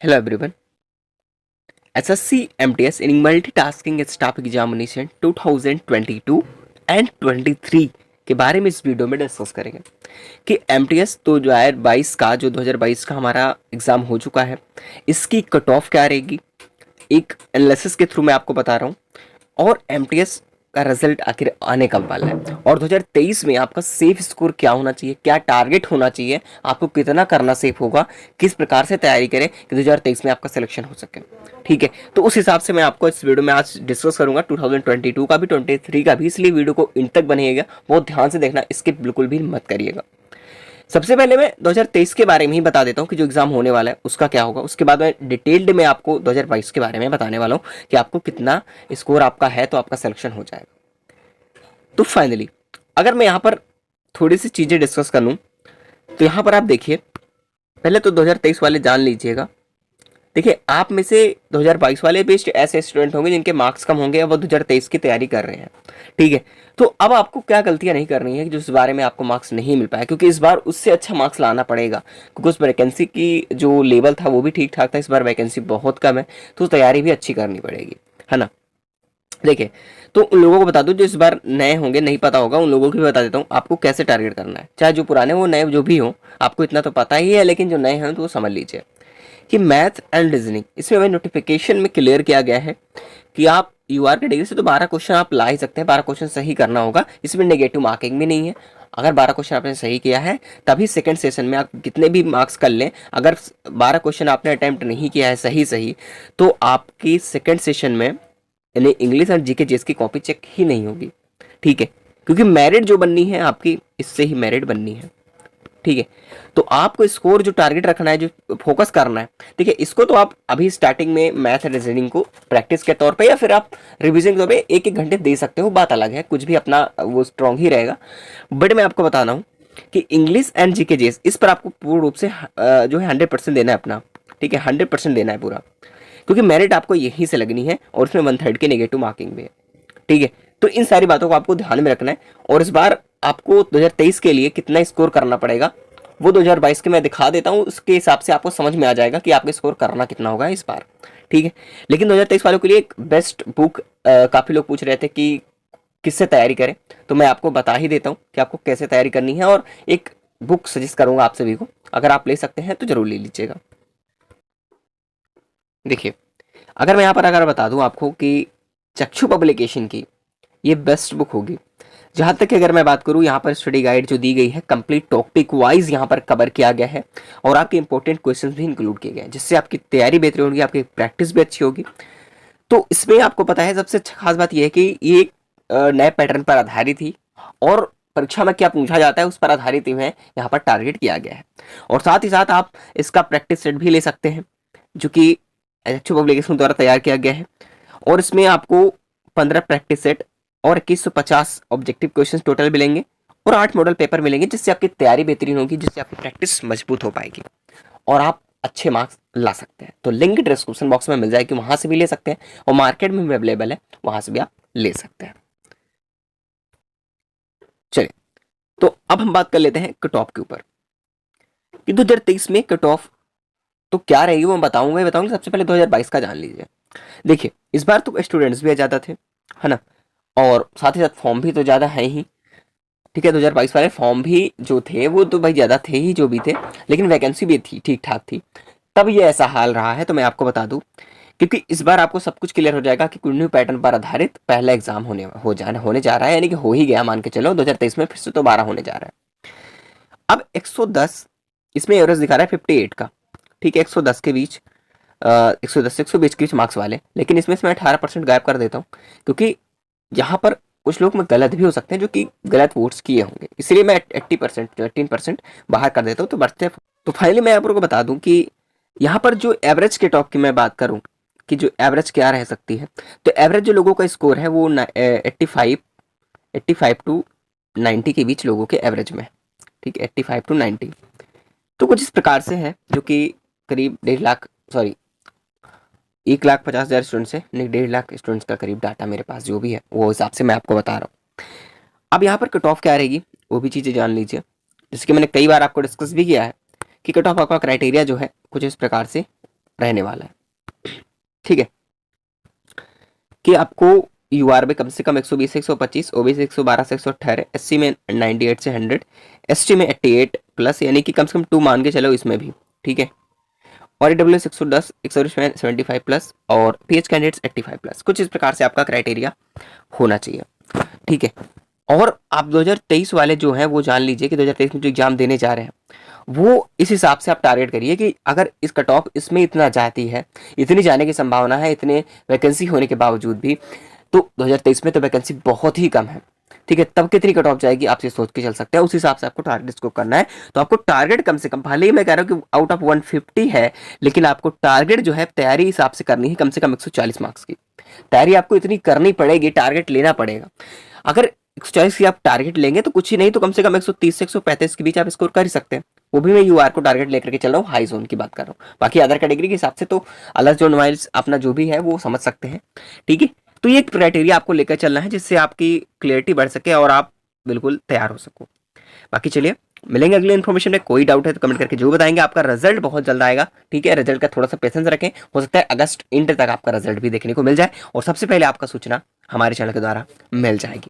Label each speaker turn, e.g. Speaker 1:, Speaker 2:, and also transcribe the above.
Speaker 1: Hello everyone. SSC MTS in Multitasking Staff Examination 2022 and 23 के बारे में इस वीडियो में डिस्कस करेंगे कि MTS 2022 का जो 2022 का हमारा एग्ज़ाम हो चुका है, इसकी कट ऑफ क्या रहेगी, एक एनालिसिस के थ्रू मैं आपको बता रहा हूँ। और MTS का रिजल्ट आखिर आने कब वाला है और 2023 में आपका सेफ स्कोर क्या होना चाहिए, क्या टारगेट होना चाहिए, आपको कितना करना सेफ होगा, किस प्रकार से तैयारी करें कि 2023 में आपका सिलेक्शन हो सके। ठीक है, तो उस हिसाब से मैं आपको इस वीडियो में आज डिस्कस करूंगा 2022 का भी 23 का भी, इसलिए वीडियो को इन तक बनेगा, बहुत ध्यान से देखना, स्किप बिल्कुल भी मत करिएगा। सबसे पहले मैं 2023 के बारे में ही बता देता हूँ कि जो एग्जाम होने वाला है उसका क्या होगा। उसके बाद मैं डिटेल्ड में आपको 2022 के बारे में बताने वाला हूँ कि आपको कितना स्कोर आपका है तो आपका सिलेक्शन हो जाएगा। तो फाइनली अगर मैं यहाँ पर थोड़ी सी चीज़ें डिस्कस कर लूँ तो यहाँ पर आप देखिए, पहले तो 2023 वाले जान लीजिएगा। देखिए, आप में से 2022 वाले बेस्ट ऐसे स्टूडेंट होंगे जिनके मार्क्स कम होंगे और वो 2023 की तैयारी कर रहे हैं। ठीक है, तो अब आपको क्या गलतियां नहीं करनी है कि जिस बारे में आपको मार्क्स नहीं मिल पाया, क्योंकि इस बार उससे अच्छा मार्क्स लाना पड़ेगा, क्योंकि उस वैकेंसी की जो लेवल था वो भी ठीक ठाक था, इस बार वैकेंसी बहुत कम है, तो तैयारी भी अच्छी करनी पड़ेगी, है ना। देखिए, तो उन लोगों को बता दूं जो इस बार नए होंगे, नहीं पता होगा, उन लोगों को भी बता देता हूँ आपको कैसे टारगेट करना है। चाहे जो पुराने वो नए जो भी हो, आपको इतना तो पता ही है, लेकिन जो नए हैं तो वो समझ लीजिए कि मैथ एंड रीजनिंग, इसमें हमें नोटिफिकेशन में क्लियर किया गया है कि आप यूआर कैटेगरी से तो 12 क्वेश्चन आप ला ही सकते हैं, 12 क्वेश्चन सही करना होगा, इसमें नेगेटिव मार्किंग भी नहीं है। अगर 12 क्वेश्चन आपने सही किया है तभी सेकंड सेशन में आप कितने भी मार्क्स कर लें, अगर 12 क्वेश्चन आपने अटेम्प्ट नहीं किया है सही सही, तो आपकी सेकंड सेशन में यानी इंग्लिश और जीके जीएस की कॉपी चेक ही नहीं होगी। ठीक है, क्योंकि मेरिट जो बननी है आपकी, इससे ही मेरिट बननी है। ठीक है, तो आपको स्कोर जो टारगेट रखना है, जो फोकस करना है, ठीक है, इसको तो आप अभी स्टार्टिंग में मैथ रीजनिंग को प्रैक्टिस के तौर पे या फिर आप रिवीजन के तौर पे एक एक घंटे दे सकते हो, बात अलग है, कुछ भी अपना वो स्ट्रांग ही रहेगा। बट मैं आपको बता रहा हूँ कि इंग्लिश एंड जीके जीएस इस पर आपको पूर्ण रूप से जो है 100% देना है अपना। ठीक है, 100% देना है पूरा, क्योंकि मेरिट आपको यहीं से लगनी है और उसमें 1/3 की नेगेटिव मार्किंग भी है। ठीक है, तो इन सारी बातों को आपको ध्यान में रखना है। और इस बार आपको 2023 के लिए कितना स्कोर करना पड़ेगा वो 2022 के मैं दिखा देता हूँ, उसके हिसाब से आपको समझ में आ जाएगा कि आपके स्कोर करना कितना होगा इस बार। ठीक है, लेकिन 2023 वालों के लिए एक बेस्ट बुक, काफ़ी लोग पूछ रहे थे कि किससे तैयारी करें, तो मैं आपको बता ही देता हूँ कि आपको कैसे तैयारी करनी है, और एक बुक सजेस्ट करूँगा आप सभी को, अगर आप ले सकते हैं तो जरूर ले लीजिएगा। देखिए, अगर मैं यहाँ पर अगर बता दूँ आपको कि चक्षु पब्लिकेशन की ये बेस्ट बुक होगी। जहाँ तक कि अगर मैं बात करूँ, यहाँ पर स्टडी गाइड जो दी गई है कंप्लीट टॉपिक वाइज यहाँ पर कवर किया गया है, और आपके इंपॉर्टेंट क्वेश्चंस भी इंक्लूड किए गए हैं, जिससे आपकी तैयारी बेहतर होगी, आपकी प्रैक्टिस भी अच्छी होगी। तो इसमें आपको पता है सबसे खास बात यह है कि ये एक नए पैटर्न पर आधारित थी, और परीक्षा में क्या पूछा जाता है उस पर आधारित ही है यहाँ पर टारगेट किया गया है। और साथ ही साथ आप इसका प्रैक्टिस सेट भी ले सकते हैं, जो कि एचओ पब्लिकेशन द्वारा तैयार किया गया है। और इसमें आपको 15 प्रैक्टिस सेट और 2150 ऑब्जेक्टिव क्वेश्चन टोटल मिलेंगे, और 8 मॉडल पेपर मिलेंगे, जिससे आपकी तैयारी बेहतरीन होगी, जिससे आपकी प्रैक्टिस मजबूत हो पाएगी और आप अच्छे मार्क्स ला सकते हैं। तो लिंक डिस्क्रिप्शन बॉक्स में मिल जाएगी, वहां से भी ले सकते हैं, और मार्केट में भी अवेलेबल है, वहां से भी आप ले सकते हैं। चलिए, तो अब हम बात कर लेते हैं कट ऑफ के ऊपर कि 2023 में कट ऑफ तो क्या रहेगी वो मैं बताऊंगा ही बताऊंगा। सबसे पहले 2022 का जान लीजिए। देखिए, इस बार तो स्टूडेंट्स भी ज़्यादा थे, है ना, और साथ ही साथ फॉर्म भी तो ज़्यादा है ही। ठीक है, 2022 वाले फॉर्म भी जो थे वो तो भाई ज़्यादा थे ही, जो भी थे, लेकिन वैकेंसी भी थी, ठीक ठाक थी, तब ये ऐसा हाल रहा है। तो मैं आपको बता दूं, क्योंकि इस बार आपको सब कुछ क्लियर हो जाएगा कि न्यू पैटर्न पर आधारित पहला एग्जाम होने जा रहा है, यानी कि हो ही गया मान के चलो, 2023 में फिर से तो 12 होने जा रहा है। अब 110 इसमें एवरेज दिखा रहा है 58 का। ठीक है, 110 के बीच, 110 से 120 के बीच मार्क्स वाले, लेकिन इसमें से मैं 18% गायब कर देता हूँ, क्योंकि यहाँ पर कुछ लोग में गलत भी हो सकते हैं जो कि गलत वोट्स किए होंगे, इसलिए मैं 80% 18% बाहर कर देता हूँ। तो बढ़ते, तो फाइनली मैं आप लोगों को बता दूं कि यहाँ पर जो एवरेज के टॉप की मैं बात करूँ कि जो एवरेज क्या रह सकती है, तो एवरेज जो लोगों का स्कोर है वो 85 टू 90 के बीच लोगों के एवरेज में है। ठीक है, 85 टू 90, तो कुछ इस प्रकार से है, जो कि करीब 1.5 लाख, सॉरी 1,50,000 स्टूडेंट्स है, नहीं 1.5 लाख स्टूडेंट्स का करीब डाटा मेरे पास जो भी है वो हिसाब से मैं आपको बता रहा हूँ। अब यहाँ पर कट ऑफ क्या रहेगी वो भी चीज़ें जान लीजिए, जैसे कि मैंने कई बार आपको डिस्कस भी किया है कि कट ऑफ आपका क्राइटेरिया जो है कुछ इस प्रकार से रहने वाला है। ठीक है, कि आपको यूआर में कम से कम 120 से 125, ओबीसी से 112 से 118, एससी में 98 से 100, एसटी में 88 प्लस, यानी कि कम से कम 2 मान के चलो इसमें भी। ठीक है, और ईडब्ल्यू 110, एक्स 75 प्लस, और पीएच कैंडिडेट्स 85 प्लस। कुछ इस प्रकार से आपका क्राइटेरिया होना चाहिए। ठीक है, और आप 2023 वाले जो हैं वो जान लीजिए कि 2023 में जो एग्जाम देने जा रहे हैं वो इस हिसाब से आप टारगेट करिए कि अगर इस कट ऑफ इसमें इतना जाती है, इतनी जाने की संभावना है, इतने वैकेंसी होने के बावजूद भी, तो 2023 में तो वैकेंसी बहुत ही कम है। ठीक है, तब कितनी कट ऑफ जाएगी आप ये सोच के चल सकते हैं, उस हिसाब से आपको टारगेट स्कोर करना है। तो आपको टारगेट कम से कम, भले ही मैं कह रहा हूँ कि आउट ऑफ 150 है, लेकिन आपको टारगेट जो है तैयारी हिसाब से करनी है कम से कम 140 मार्क्स की तैयारी आपको इतनी करनी पड़ेगी, टारगेट लेना पड़ेगा। अगर 140 की आप टारगेट लेंगे तो कुछ ही नहीं तो कम से कम 130 से 135 के बीच आप स्कोर कर ही सकते हैं। वो भी मैं यूआर को टारगेट लेकर के चल रहा हूँ, हाई जोन की बात कर रहा हूँ। बाकी अदर कैटेगरी के हिसाब से तो अलग जोन वाइज अपना जो भी है वो समझ सकते हैं। ठीक है, तो ये क्राइटेरिया आपको लेकर चलना है जिससे आपकी क्लियरिटी बढ़ सके और आप बिल्कुल तैयार हो सको। बाकी चलिए मिलेंगे अगले इन्फॉर्मेशन में। कोई डाउट है तो कमेंट करके जो बताएंगे। आपका रिजल्ट बहुत जल्द आएगा। ठीक है, रिजल्ट का थोड़ा सा पेशेंस रखें, हो सकता है अगस्त एंड तक आपका रिजल्ट भी देखने को मिल जाए और सबसे पहले आपका सूचना हमारे चैनल के द्वारा मिल जाएगी।